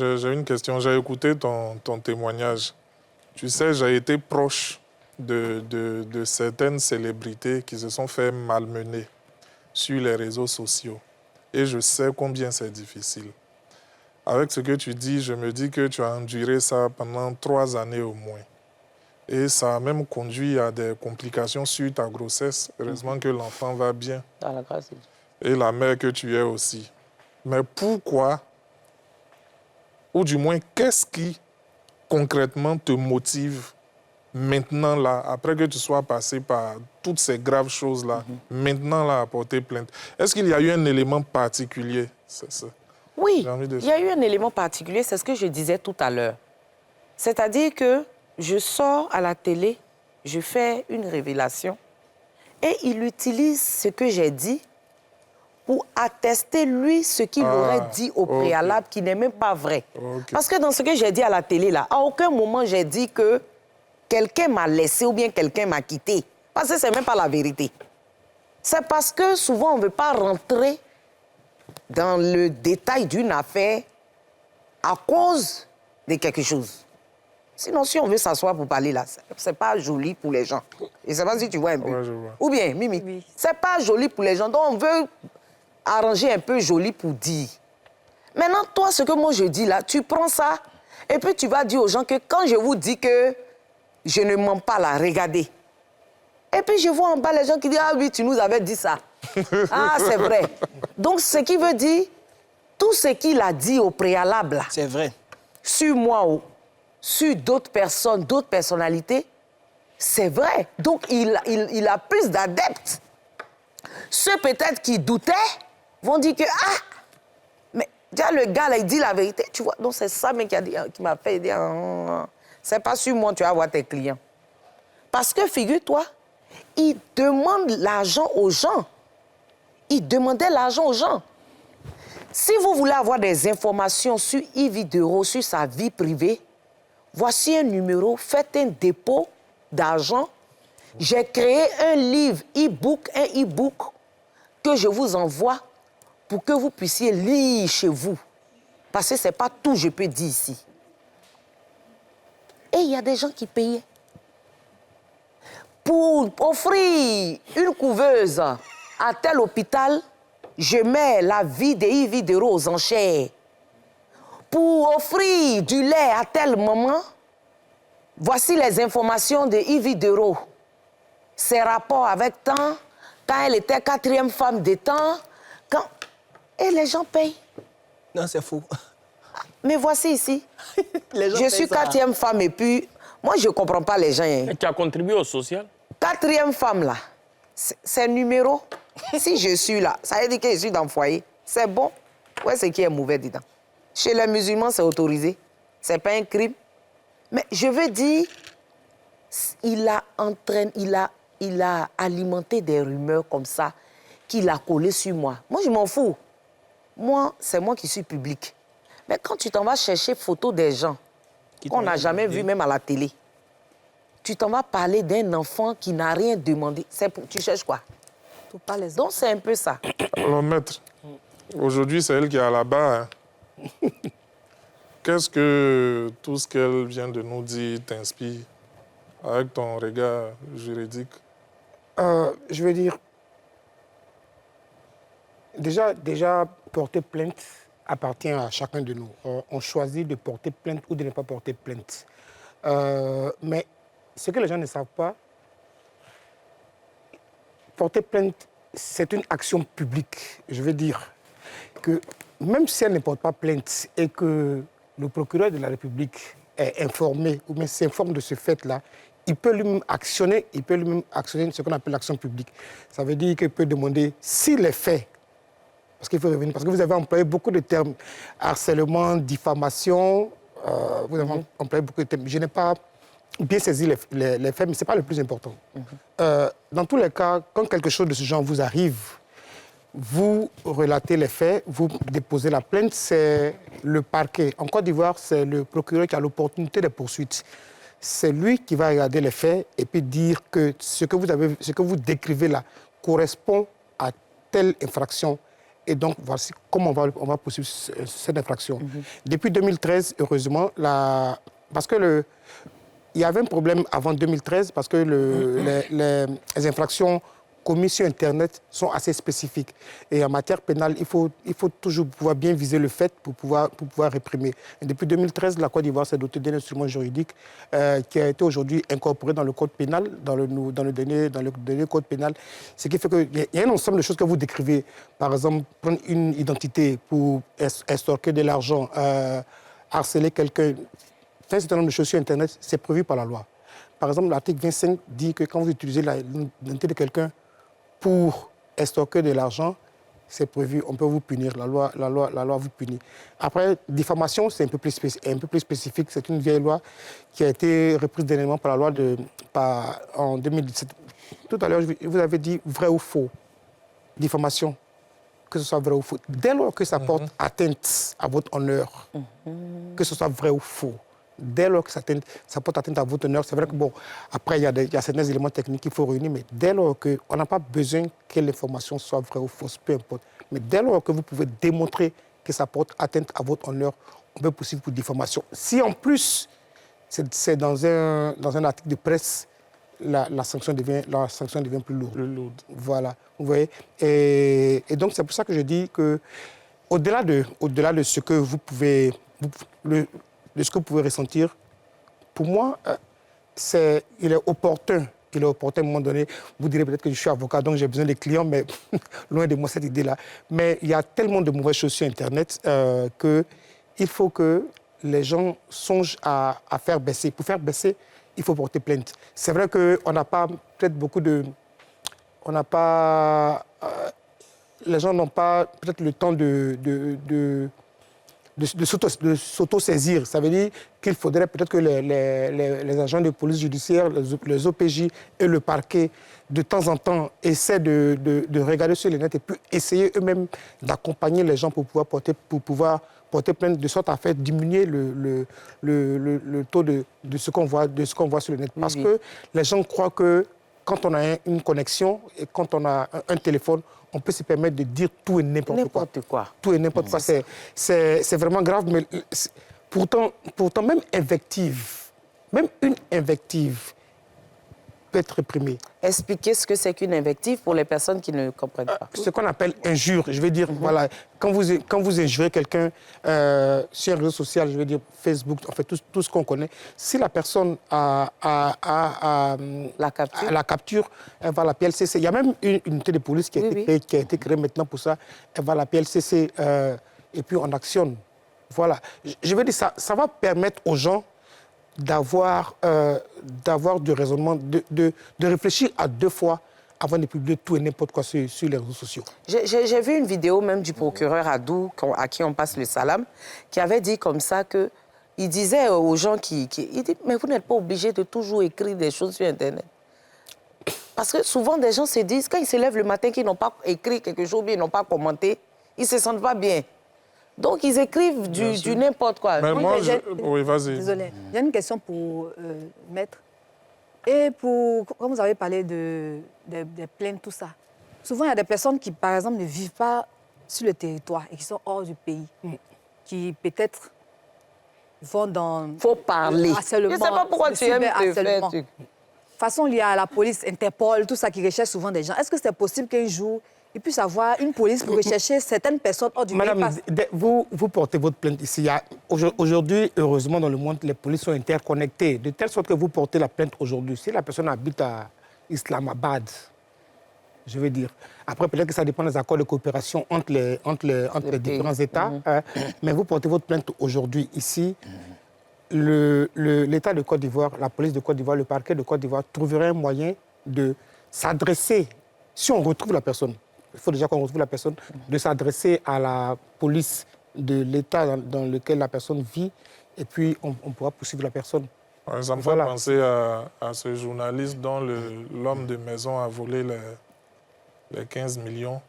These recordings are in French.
J'ai une question. J'ai écouté ton témoignage. Tu sais, j'ai été proche de certaines célébrités qui se sont fait malmener sur les réseaux sociaux. Et je sais combien c'est difficile. Avec ce que tu dis, je me dis que tu as enduré ça pendant 3 années au moins. Et ça a même conduit à des complications sur ta grossesse. Heureusement que l'enfant va bien. Dans la grâce de Dieu. Et la mère que tu es aussi. Mais pourquoi, ou du moins, qu'est-ce qui concrètement te motive maintenant, là, après que tu sois passé par toutes ces graves choses-là, maintenant, là, à porter plainte? Est-ce qu'il y a eu un élément particulier? Oui, il y a eu un élément particulier, c'est ce que je disais tout à l'heure. C'est-à-dire que je sors à la télé, je fais une révélation et il utilise ce que j'ai dit pour attester, lui, ce qu'il aurait dit au préalable, qui n'est même pas vrai. Parce que dans ce que j'ai dit à la télé, là, à aucun moment j'ai dit que quelqu'un m'a laissé ou bien quelqu'un m'a quitté. Parce que ce n'est même pas la vérité. C'est parce que souvent, on ne veut pas rentrer dans le détail d'une affaire à cause de quelque chose. Sinon, si on veut s'asseoir pour parler là, c'est pas joli pour les gens. Je ne sais pas si tu vois un peu. Ouais, je vois. Ou bien, Mimi, Oui. c'est pas joli pour les gens. Donc, on veut arranger un peu joli pour dire. Maintenant, toi, ce que moi je dis là, tu prends ça et puis tu vas dire aux gens que quand je vous dis que je ne mens pas là, regardez. Et puis je vois en bas les gens qui disent « Ah oui, tu nous avais dit ça. » Ah, c'est vrai. Donc, ce qui veut dire, tout ce qu'il a dit au préalable là, C'est vrai. sur moi ou sur d'autres personnes, d'autres personnalités, c'est vrai. Donc, il a plus d'adeptes. Ceux peut-être qui doutaient vont dire que « Ah, mais déjà le gars là, il dit la vérité. » Tu vois, donc c'est ça mais qui m'a fait dire « C'est pas sur moi, tu vas voir tes clients. » Parce que, figure-toi, il demande l'argent aux gens. Il demandait l'argent aux gens. Si vous voulez avoir des informations sur Yves Dero, sur sa vie privée, voici un numéro, faites un dépôt d'argent. J'ai créé un livre, un e-book que je vous envoie pour que vous puissiez lire chez vous. Parce que ce n'est pas tout je peux dire ici. Et il y a des gens qui payaient. Pour offrir une couveuse à tel hôpital, je mets la vie de Yves Dero aux enchères. Pour offrir du lait à telle maman, voici les informations de Yves Dero. Ses rapports avec tant, quand elle était 4e femme de temps, quand... Et les gens payent. Non, c'est faux. Mais voici ici. Les gens Je suis payent ça. 4e femme et puis, moi je ne comprends pas les gens. Hein. Et tu as contribué au social? 4e femme là, c'est numéro. Si je suis là, ça veut dire que je suis dans le foyer. C'est bon. Ouais, ce qui est mauvais dedans. Chez les musulmans, c'est autorisé. C'est pas un crime. Mais je veux dire, il a alimenté des rumeurs comme ça qu'il a collé sur moi. Moi, je m'en fous. Moi, c'est moi qui suis public. Mais quand tu t'en vas chercher photos des gens qu'on n'a jamais vus, même à la télé, tu t'en vas parler d'un enfant qui n'a rien demandé. Tu cherches quoi? Donc, c'est un peu ça. Alors, maître, aujourd'hui, c'est elle qui est à la barre. Hein. Qu'est-ce que tout ce qu'elle vient de nous dire t'inspire avec ton regard juridique? Je veux dire, déjà, porter plainte appartient à chacun de nous. On choisit de porter plainte ou de ne pas porter plainte. Mais ce que les gens ne savent pas, porter plainte, c'est une action publique. Je veux dire que même si elle ne porte pas plainte et que le procureur de la République est informé ou bien s'informe de ce fait-là, il peut lui-même actionner ce qu'on appelle l'action publique. Ça veut dire qu'il peut demander s'il est fait. Parce qu'il faut revenir, parce que vous avez employé beaucoup de termes, harcèlement, diffamation, vous avez employé beaucoup de termes. Je n'ai pas bien saisi les faits, mais ce n'est pas le plus important. Dans tous les cas, quand quelque chose de ce genre vous arrive, vous relatez les faits, vous déposez la plainte, c'est le parquet. En Côte d'Ivoire, c'est le procureur qui a l'opportunité de poursuite. C'est lui qui va regarder les faits et puis dire que ce que vous décrivez là correspond à telle infraction Et donc, voici comment on va poursuivre cette infraction. Depuis 2013, heureusement, parce que il y avait un problème avant 2013 parce que les infractions commises sur Internet sont assez spécifiques. Et en matière pénale, il faut toujours pouvoir bien viser le fait pour pouvoir réprimer. Et depuis 2013, la Côte d'Ivoire s'est dotée d'un instrument juridique qui a été aujourd'hui incorporé dans le code pénal, dans le dernier code pénal. Ce qui fait qu'il y a un ensemble de choses que vous décrivez. Par exemple, prendre une identité pour extorquer de l'argent, harceler quelqu'un. Un certain nombre de choses sur Internet, c'est prévu par la loi. Par exemple, l'article 25 dit que quand vous utilisez l'identité de quelqu'un pour extorquer de l'argent, c'est prévu, on peut vous punir, la loi vous punit. Après, diffamation, c'est un peu plus spécifique, c'est une vieille loi qui a été reprise dernièrement par la loi en 2017. Tout à l'heure, vous avez dit vrai ou faux, diffamation, que ce soit vrai ou faux. Dès lors que ça porte atteinte à votre honneur, que ce soit vrai ou faux, dès lors que ça porte atteinte à votre honneur, c'est vrai que, bon, après, il y a certains éléments techniques qu'il faut réunir, mais dès lors qu'on n'a pas besoin que l'information soit vraie ou fausse, peu importe. Mais dès lors que vous pouvez démontrer que ça porte atteinte à votre honneur, on peut poursuivre pour diffamation. Si en plus, c'est dans un article de presse, la sanction devient plus lourde. Voilà, vous voyez. Et donc, c'est pour ça que je dis que, au-delà de ce que vous pouvez... de ce que vous pouvez ressentir, pour moi, il est opportun à un moment donné. Vous direz peut-être que je suis avocat, donc j'ai besoin des clients, mais loin de moi cette idée-là. Mais il y a tellement de mauvaises choses sur Internet qu'il faut que les gens songent à faire baisser. Pour faire baisser, il faut porter plainte. C'est vrai qu'on n'a pas peut-être beaucoup de... les gens n'ont pas peut-être le temps de s'auto-saisir. Ça veut dire qu'il faudrait peut-être que les agents de police judiciaire, les OPJ et le parquet, de temps en temps, essaient de regarder sur les net et puis essayer eux-mêmes d'accompagner les gens pour pouvoir porter plainte, de sorte à faire diminuer le taux de ce qu'on voit sur le net. Parce que les gens croient que quand on a une connexion et quand on a un téléphone, on peut se permettre de dire tout et n'importe quoi. Tout et n'importe quoi. C'est vraiment grave. Mais pourtant, même une invective peut être réprimée. Expliquez ce que c'est qu'une invective pour les personnes qui ne comprennent pas. Ce qu'on appelle injure. Je veux dire, voilà, quand vous injurez quelqu'un sur un réseau social, je veux dire Facebook, en fait, tout ce qu'on connaît, si la personne a la capture, elle va à la PLCC. Il y a même une unité de police qui a été créée maintenant pour ça. Elle va à la PLCC et puis on actionne. Voilà. Je veux dire, ça va permettre aux gens d'avoir du raisonnement, de réfléchir à deux fois avant de publier tout et n'importe quoi sur les réseaux sociaux. J'ai vu une vidéo même du procureur Adou, à qui on passe le salam, qui avait dit comme ça que il disait aux gens il dit, mais vous n'êtes pas obligés de toujours écrire des choses sur Internet. Parce que souvent, des gens se disent, quand ils se lèvent le matin, qu'ils n'ont pas écrit quelque chose, ils n'ont pas commenté, ils ne se sentent pas bien. Donc, ils écrivent du n'importe quoi. Mais moi, oui, vas-y. Désolée. J'ai une question pour Maître. Et quand vous avez parlé des plaintes, tout ça, souvent, il y a des personnes qui, par exemple, ne vivent pas sur le territoire et qui sont hors du pays, qui peut-être vont dans... Il faut parler. Harcèlement, je ne sais pas pourquoi tu aimes te faire. De façon liée à la police, Interpol, tout ça, qui recherche souvent des gens. Est-ce que c'est possible qu'un jour, il puisse avoir une police pour rechercher certaines personnes hors du pays? Madame, vous portez votre plainte ici. Aujourd'hui, heureusement, dans le monde, les polices sont interconnectées, de telle sorte que vous portez la plainte aujourd'hui. Si la personne habite à Islamabad, je veux dire. Après, peut-être que ça dépend des accords de coopération entre les différents États. Mais vous portez votre plainte aujourd'hui ici. L'État de Côte d'Ivoire, la police de Côte d'Ivoire, le parquet de Côte d'Ivoire trouverait un moyen de s'adresser, si on retrouve la personne, il faut déjà qu'on retrouve la personne, de s'adresser à la police de l'État dans lequel la personne vit, et puis on pourra poursuivre la personne. Ça me fait penser à ce journaliste dont l'homme de maison a volé les 15 millions.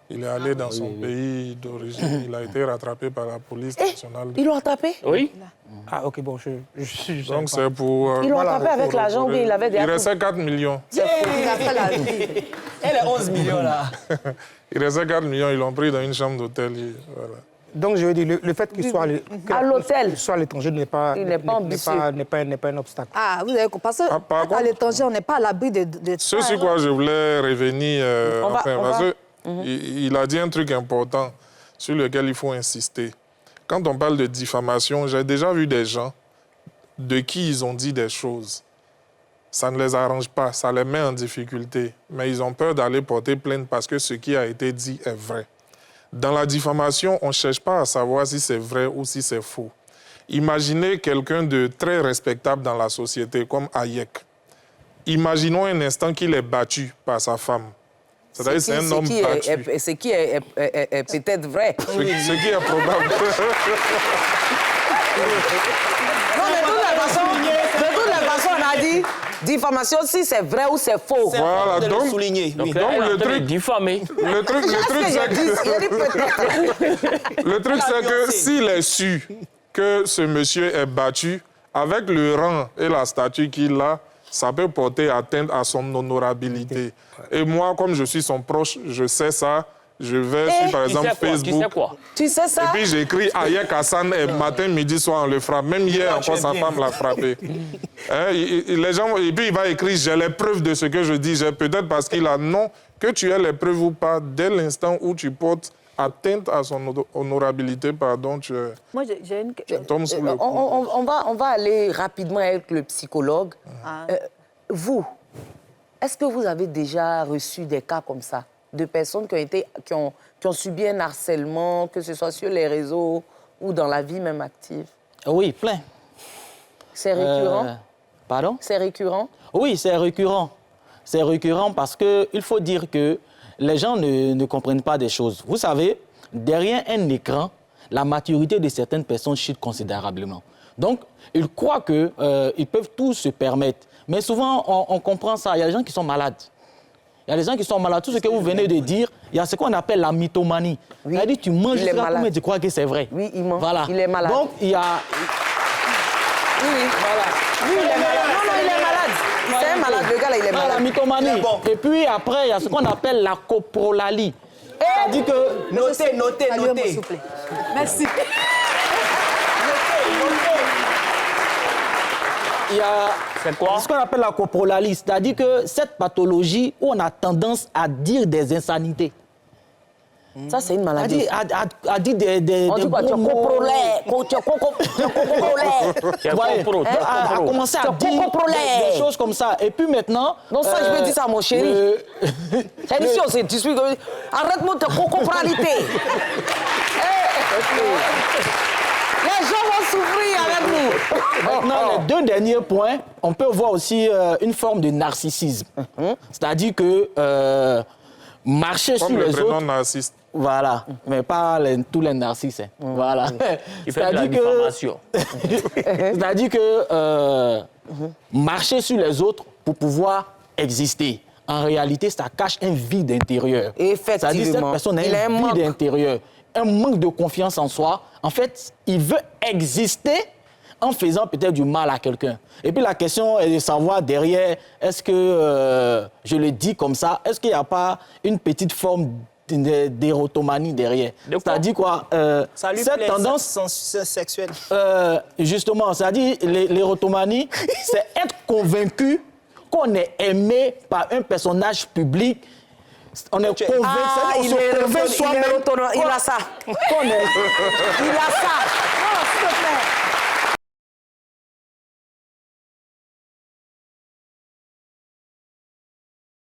Il est allé dans son pays d'origine. Il a été rattrapé par la police nationale. Ils l'ont rattrapé? Oui. Ah, ok, bon, je suis... Donc, c'est pour... Ils l'ont rattrapé avec l'argent, oui, il avait des... Il restait 4 millions. Il a fait la vie. Et les 11 millions, là? Il restait 4 millions, ils l'ont pris dans une chambre d'hôtel. Voilà. Donc, je veux dire, le fait qu'il soit à l'hôtel, soit à l'étranger n'est pas un obstacle. Ah, vous avez compris. Parce par qu'à contre, l'étranger, on n'est pas à l'abri de Ce sur quoi je voulais revenir, parce que Mhm. il a dit un truc important sur lequel il faut insister. Quand on parle de diffamation, j'ai déjà vu des gens de qui ils ont dit des choses. Ça ne les arrange pas, ça les met en difficulté. Mais ils ont peur d'aller porter plainte parce que ce qui a été dit est vrai. Dans la diffamation, on ne cherche pas à savoir si c'est vrai ou si c'est faux. Imaginez quelqu'un de très respectable dans la société, comme Hayek. Imaginons un instant qu'il est battu par sa femme. C'est-à-dire c'est un homme battu. Ce qui est peut-être vrai. Ce qui est probable. Non, de toute façon, on a dit diffamation, si c'est vrai ou c'est faux. Voilà, de donc, le souligner. donc elle est en le train de truc, diffamer. le truc c'est que s'il est su que ce monsieur est battu, avec le rang et la statue qu'il a, ça peut porter atteinte à son honorabilité. Et moi, comme je suis son proche, je sais ça. Je vais sur, par exemple, Facebook. Tu sais ça? Et puis j'écris Hayek Hassan et matin, midi, soir, on le frappe. Même hier, encore, sa femme l'a frappé. Hein, les gens, et puis il va écrire, j'ai les preuves de ce que je dis. Peut-être parce qu'il a non, que tu aies les preuves ou pas, dès l'instant où tu portes atteinte à son honorabilité, pardon, tu j'ai une... tombes sous le coup. On va aller rapidement avec le psychologue. Vous, est-ce que vous avez déjà reçu des cas comme ça, de personnes qui ont subi un harcèlement, que ce soit sur les réseaux ou dans la vie même active? Oui, plein. C'est récurrent? Pardon? C'est récurrent? Oui, c'est récurrent. C'est récurrent parce qu'il faut dire que les gens ne comprennent pas des choses. Vous savez, derrière un écran, la maturité de certaines personnes chute considérablement. Donc, ils croient qu'ils peuvent tout se permettre. Mais souvent, on comprend ça. Il y a des gens qui sont malades. Il y a des gens qui sont malades. Tout ce que vous venez de dire, il y a ce qu'on appelle la mythomanie. Oui. C'est-à-dire tu manges jusqu'à combien tu crois que c'est vrai. Oui, il ment. Voilà. Il est malade. Donc, il y a... Oui, Voilà. oui, il est malade. Non, il est malade. C'est un malade. Le gars, là, il est malade. La mythomanie. Bon. Et puis après, il y a ce qu'on appelle la coprolalie. C'est-à-dire que... Notez. Saluez-moi, s'il vous plaît. Merci. Il y a ce qu'on appelle la coprolalie, c'est-à-dire que cette pathologie où on a tendance à dire des insanités. Ça, c'est une maladie. À dire des On dit quoi? Tu as coprolais. Tu vois, à commencer à dire des choses comme ça. Et puis maintenant... Non, ça, je vais dire ça à mon chéri. C'est une chose, tu suis... Arrête-moi de coprolalité. Les gens vont souffrir avec nous. Maintenant, les deux derniers points, on peut voir aussi une forme de narcissisme. C'est-à-dire que marcher Comme sur le les prénom autres... narcisse. Voilà, mais pas tous les narcisses. Hein. Voilà. Il fait de la diffamation. C'est-à-dire que marcher sur les autres pour pouvoir exister, en réalité, ça cache un vide intérieur. Effectivement. C'est-à-dire que cette personne a un vide intérieur, un manque de confiance en soi. En fait, il veut exister en faisant peut-être du mal à quelqu'un. Et puis la question est de savoir derrière, est-ce que, je le dis comme ça, est-ce qu'il n'y a pas une petite forme d'érotomanie derrière? C'est-à-dire quoi? Ça lui cette plaît, tendance sexuelle. justement, c'est-à-dire l'érotomanie, c'est être convaincu qu'on est aimé par un personnage public. On est convaincu, il a ça. qu'on est... Il a ça.